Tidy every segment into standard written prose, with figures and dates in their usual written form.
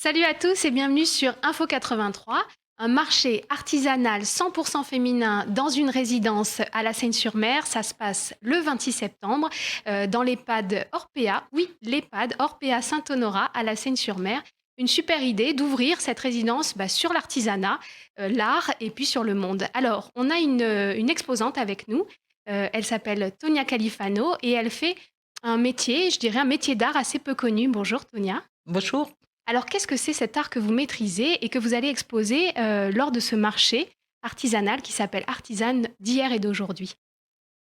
Salut à tous et bienvenue sur Info 83, un marché artisanal 100% féminin dans une résidence à la Seine-sur-Mer. Ça se passe le 26 septembre dans l'EHPAD Orpea. Oui, l'EHPAD Orpea Saint-Honorat à la Seine-sur-Mer. Une super idée d'ouvrir cette résidence sur l'artisanat, l'art et puis sur le monde. Alors, on a une exposante avec nous. Elle s'appelle Tonia Califano et elle fait un métier, je dirais un métier d'art assez peu connu. Bonjour Tonia. Bonjour. Alors, qu'est-ce que c'est cet art que vous maîtrisez et que vous allez exposer lors de ce marché artisanal qui s'appelle Artisane d'hier et d'aujourd'hui?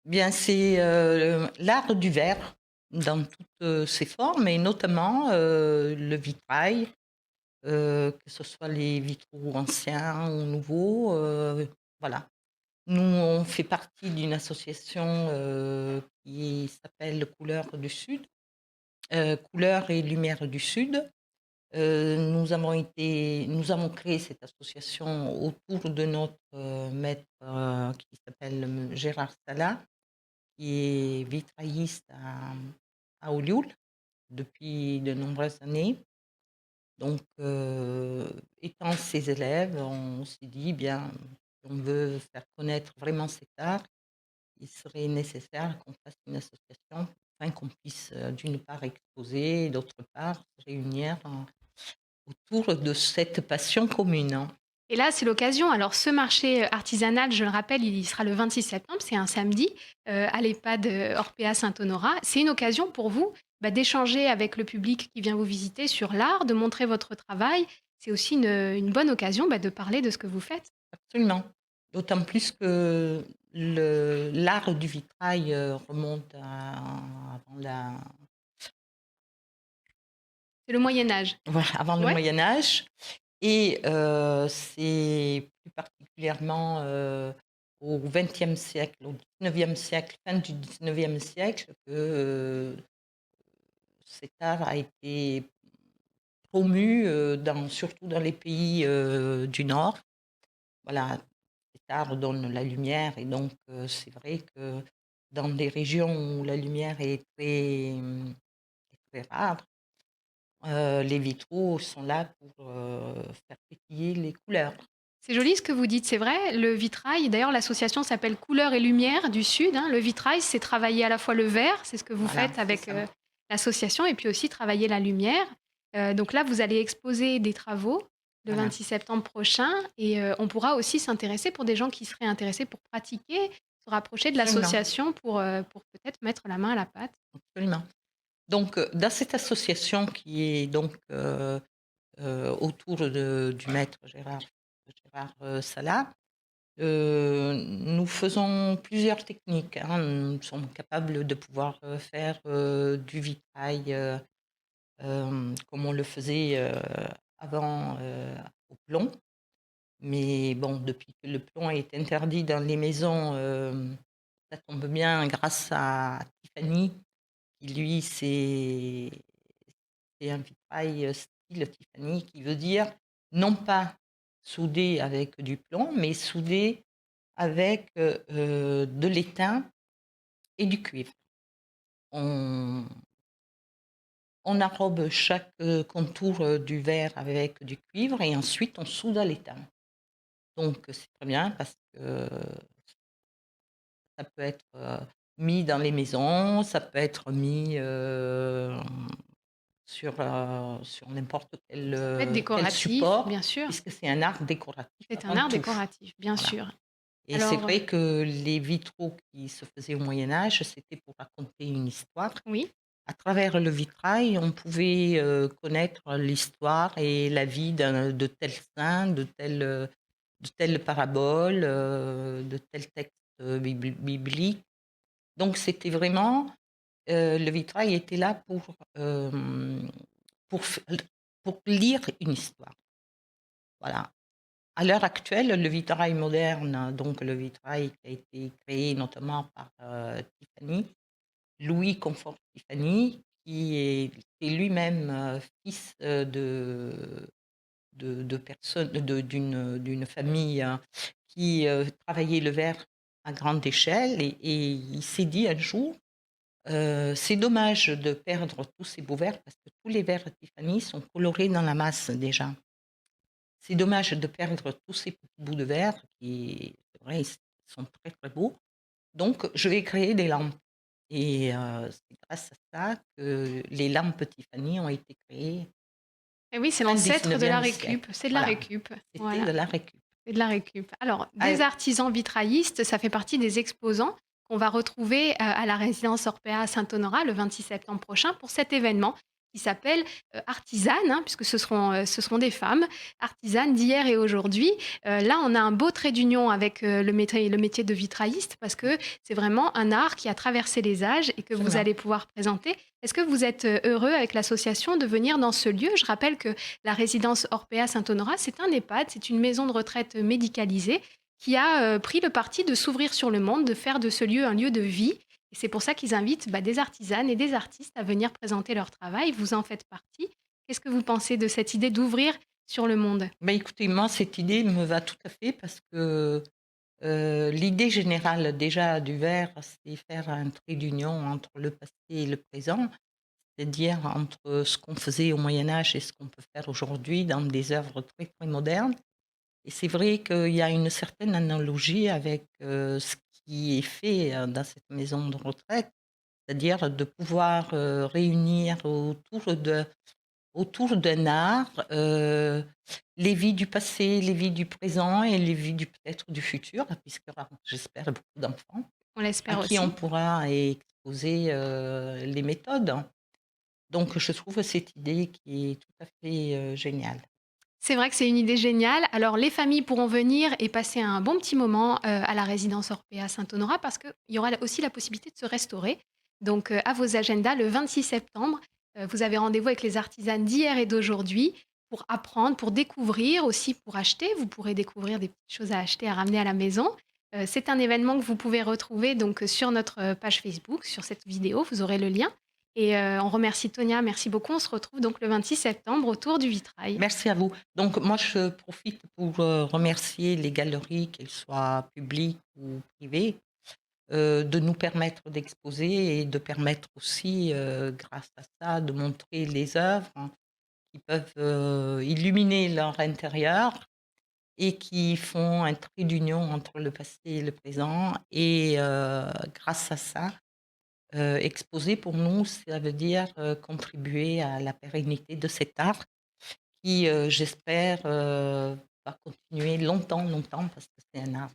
Bien, c'est l'art du verre dans toutes ses formes et notamment le vitrail, que ce soit les vitraux anciens ou nouveaux. Voilà. Nous, on fait partie d'une association qui s'appelle Couleurs du Sud, Couleurs et Lumières du Sud. Nous avons créé cette association autour de notre maître qui s'appelle Gérard Sala, qui est vitrailliste à Olioul depuis de nombreuses années. Donc, étant ses élèves, on s'est dit, bien, si on veut faire connaître vraiment cet art, il serait nécessaire qu'on fasse une association afin qu'on puisse, d'une part, exposer et d'autre part, se réunir autour de cette passion commune, hein. Et là, c'est l'occasion. Alors, ce marché artisanal, je le rappelle, il sera le 26 septembre, c'est un samedi, à l'EHPAD Orpea Saint-Honorat. C'est une occasion pour vous d'échanger avec le public qui vient vous visiter sur l'art, de montrer votre travail. C'est aussi une bonne occasion de parler de ce que vous faites. Absolument. D'autant plus que l'art du vitrail, remonte à avant la C'est le Moyen Âge. voilà, avant le Ouais. Moyen Âge et c'est plus particulièrement, au XXe siècle, au XIXe siècle, fin du XIXe siècle que, cet art a été promu, surtout dans les pays, du Nord. Voilà, cet art donne la lumière et donc c'est vrai que dans des régions où la lumière est très rare, les vitraux sont là pour, faire pétiller les couleurs. C'est joli ce que vous dites, c'est vrai. Le vitrail, d'ailleurs, l'association s'appelle Couleurs et Lumières du Sud, hein. Le vitrail, c'est travailler à la fois le vert, c'est ce que vous Voilà, faites c'est avec ça. l'association, et puis aussi travailler la lumière. Donc là, vous allez exposer des travaux le Voilà, 26 septembre prochain, et on pourra aussi s'intéresser pour des gens qui seraient intéressés pour pratiquer, se rapprocher de absolument, l'association pour peut-être mettre la main à la pâte. absolument. Donc, dans cette association qui est donc, autour du maître Gérard, Sala, nous faisons plusieurs techniques, hein. Nous sommes capables de pouvoir, faire, du vitrail, comme on le faisait, avant, au plomb. Mais bon, depuis que le plomb est interdit dans les maisons, ça tombe bien grâce à Tiffany qui lui, c'est un vitrail, style Tiffany qui veut dire non pas soudé avec du plomb, mais soudé avec, de l'étain et du cuivre. On on arrobe chaque, contour, du verre avec du cuivre et ensuite on soude à l'étain. Donc c'est très bien parce que ça peut être, mis dans les maisons, ça peut être mis, sur n'importe quel, Ça peut être quel décoratif, support, bien sûr. puisque c'est un art décoratif C'est un avant art tout. décoratif, bien Voilà, sûr. et c'est Alors, vrai que les vitraux qui se faisaient au Moyen Âge, c'était pour raconter une histoire. oui. À travers le vitrail, on pouvait, connaître l'histoire et la vie de tel saint, de telle parabole, de tel texte, biblique. Donc c'était vraiment, le vitrail était là pour f pour lire une histoire, voilà. À l'heure actuelle, le vitrail moderne, donc le vitrail qui a été créé notamment par, Tiffany, Louis Comfort Tiffany, qui est lui-même, fils, de personnes d'une famille, qui, travaillait le verre à grande échelle et il s'est dit un jour: C'est dommage de perdre tous ces beaux verres parce que tous les verres Tiffany sont colorés dans la masse déjà. C'est dommage de perdre tous ces petits bouts de verre qui, c'est vrai, ils sont très, très beaux. Donc je vais créer des lampes et c'est grâce à ça que les lampes Tiffany ont été créées Et oui, c'est fin l'ancêtre de la 19e siècle. récup. C'est de la Voilà, récup. c'était Voilà. de la récup. C'est de la récup. Alors, Ah, des artisans vitraillistes, ça fait partie des exposants qu'on va retrouver à la résidence Orpea à Saint-Honorat le 26 septembre prochain pour cet événement qui s'appelle Artisanes, hein, puisque ce seront des femmes, artisanes d'hier et aujourd'hui. Là, on a un beau trait d'union avec le métier de vitrailliste parce que c'est vraiment un art qui a traversé les âges et que vous absolument. allez pouvoir présenter. Est-ce que vous êtes heureux avec l'association de venir dans ce lieu? Je rappelle que la résidence Orpea Saint-Honorat, c'est un EHPAD, c'est une maison de retraite médicalisée qui a pris le parti de s'ouvrir sur le monde, de faire de ce lieu un lieu de vie. Et c'est pour ça qu'ils invitent des artisanes et des artistes à venir présenter leur travail. Vous en faites partie. Qu'est-ce que vous pensez de cette idée d'ouvrir sur le monde? Bah, écoutez, moi, cette idée me va tout à fait parce que l'idée générale déjà du verre, c'est faire un trait d'union entre le passé et le présent, c'est-à-dire entre ce qu'on faisait au Moyen Âge et ce qu'on peut faire aujourd'hui dans des œuvres très, très modernes. Et c'est vrai qu'il y a une certaine analogie avec, ce qui est fait, dans cette maison de retraite, c'est-à-dire de pouvoir, réunir autour d'un art, les vies du passé, les vies du présent et les vies peut-être du futur, puisqu'il y aura, j'espère, beaucoup d'enfants On à l'espère qui on aussi. pourra exposer, les méthodes. Donc je trouve cette idée qui est tout à fait, géniale. C'est vrai que c'est une idée géniale. Alors, les familles pourront venir et passer un bon petit moment à la résidence Orpea Saint-Honorat parce qu'il y aura aussi la possibilité de se restaurer. Donc, à vos agendas, le 26 septembre, vous avez rendez-vous avec les artisanes d'hier et d'aujourd'hui pour apprendre, pour découvrir, aussi pour acheter. Vous pourrez découvrir des petites choses à acheter, à ramener à la maison. C'est un événement que vous pouvez retrouver donc sur notre page Facebook, sur cette vidéo. Vous aurez le lien. Et on remercie Tonia, merci beaucoup. On se retrouve donc le 26 septembre autour du vitrail. Merci à vous. Donc moi, je profite pour, remercier les galeries, qu'elles soient publiques ou privées, de nous permettre d'exposer et de permettre aussi, grâce à ça, de montrer les œuvres qui peuvent, illuminer leur intérieur et qui font un trait d'union entre le passé et le présent et grâce à ça, exposer pour nous, ça veut dire, contribuer à la pérennité de cet art qui, j'espère, va continuer longtemps, longtemps parce que c'est un art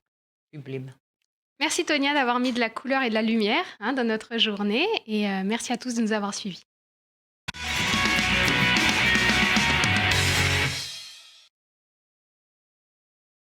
sublime. Merci Tonia d'avoir mis de la couleur et de la lumière, hein, dans notre journée et merci à tous de nous avoir suivis.